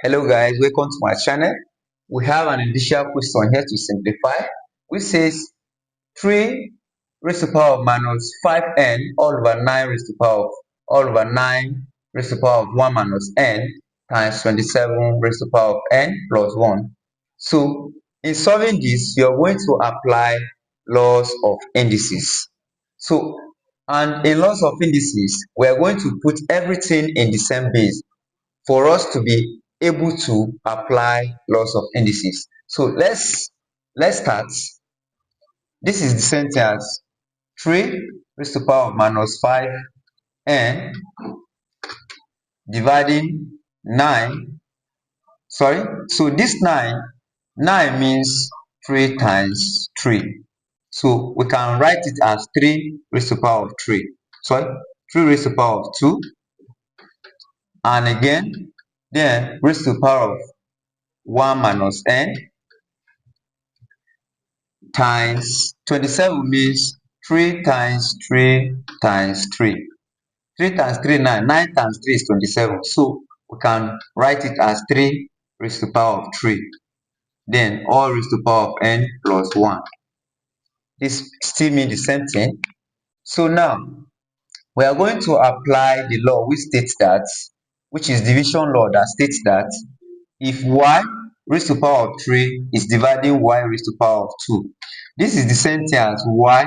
Hello guys, welcome to my channel. We have an initial question here to simplify, which says 3 raised to the power of minus 5n all over 9 raised to the power of all over 9 raised to the power of 1 minus n times 27 raised to the power of n plus 1. So in solving this, you are going to apply laws of indices. So and in laws of indices, we are going to put everything in the same base for us to be able to apply laws of indices. So let's start. This is the same thing as 3 raised to the power of minus 5n dividing 9. Sorry, so this 9 means 3 times 3. So we can write it as 3 raised to the power of 3. Sorry, 3 raised to the power of 2, and again then raised to the power of 1 minus n times 27 means 3 times 3 times 3. 3 times 3 9. 9 times 3 is 27. So we can write it as 3 raised to the power of 3. Then all raised to the power of n plus 1. This still means the same thing. So now we are going to apply the law which is division law, that states that if y raised to the power of 3 is dividing y raised to the power of 2, this is the same thing as y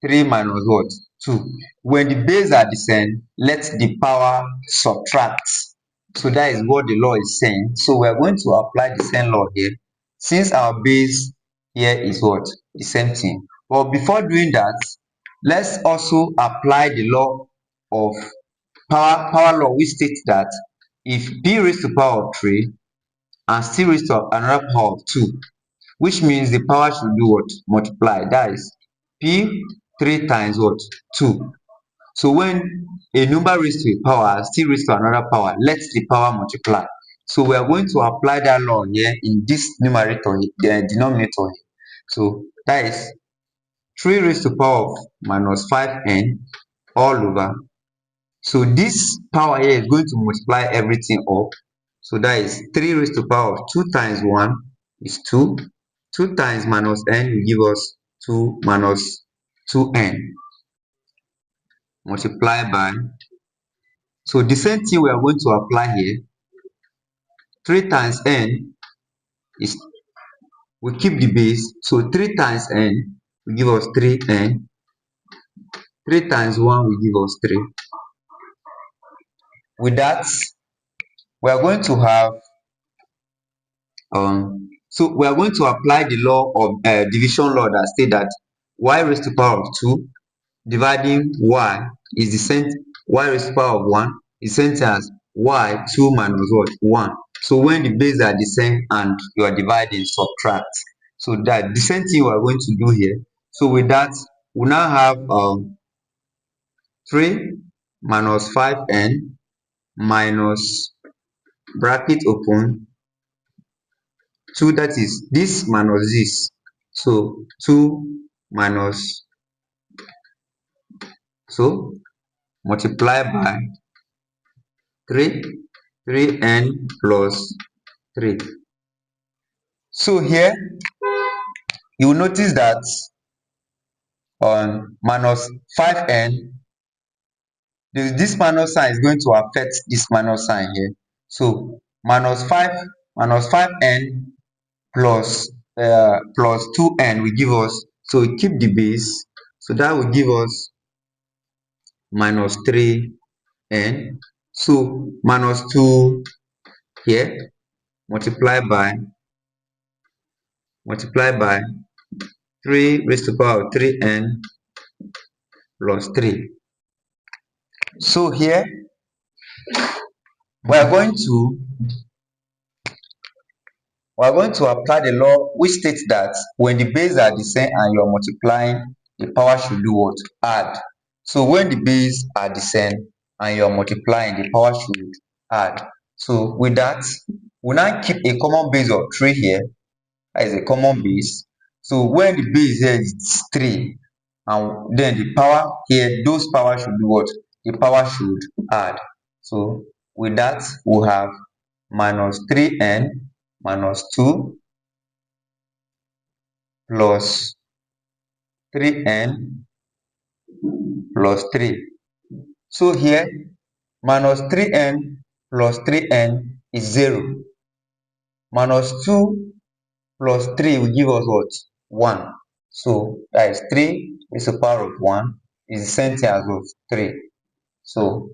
3 minus what? 2. When the base are the same, let the power subtract. So that is what the law is saying. So we are going to apply the same law here, since our base here is what? The same thing. But before doing that, let's also apply the law of power law, which states that if p raised to the power of 3 and c raised to another power of 2, which means the power should do what? Multiply. That is p 3 times what? 2. So when a number raised to a power still raised to another power, let the power multiply. So we are going to apply that law here in this numerator, the denominator here. So that is 3 raised to the power of minus 5n all over. So this power here is going to multiply everything up. So that is 3 raised to the power of 2 times 1 is 2. 2 times minus n will give us 2 minus 2n multiplied by, so the same thing we are going to apply here. 3 times n is, we keep the base, so 3 times n will give us 3n. 3 times 1 will give us 3. With that, we are going to have so we are going to apply the law of division law, that state that y raised to the power of 2 dividing y is the same, y raised to the power of 1 is the same as y 2 minus what? 1. So when the base are the same and you are dividing, subtract. So that the same thing we are going to do here. So with that, we now have 3 minus 5n minus bracket open 2, that is this minus this. So 2 minus, so multiply by 3n plus 3. So here you will notice that on minus 5n, this minus sign is going to affect this minus sign here. So minus 5n plus 2n will give us, so we keep the base, so that will give us minus 3n. So minus 2 here multiply by 3 raised to the power of 3n plus 3. So here we are going to apply the law which states that when the base are the same and you are multiplying, the power should do what? Add. So when the base are the same and you are multiplying, the power should add. So with that, we now keep a common base of 3 here. That is a common base. So when the base here is 3, and then the power here, those power should do what? The power should add. So with that, we have minus 3n minus 2 plus 3n plus 3. So here minus 3n plus 3n is 0. Minus 2 plus 3 will give us what? 1. So that is 3 is a power of 1 is the same thing as what? 3. So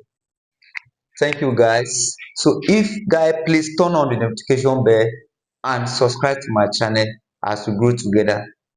thank you guys. So if guys, please turn on the notification bell and subscribe to my channel as we grow together.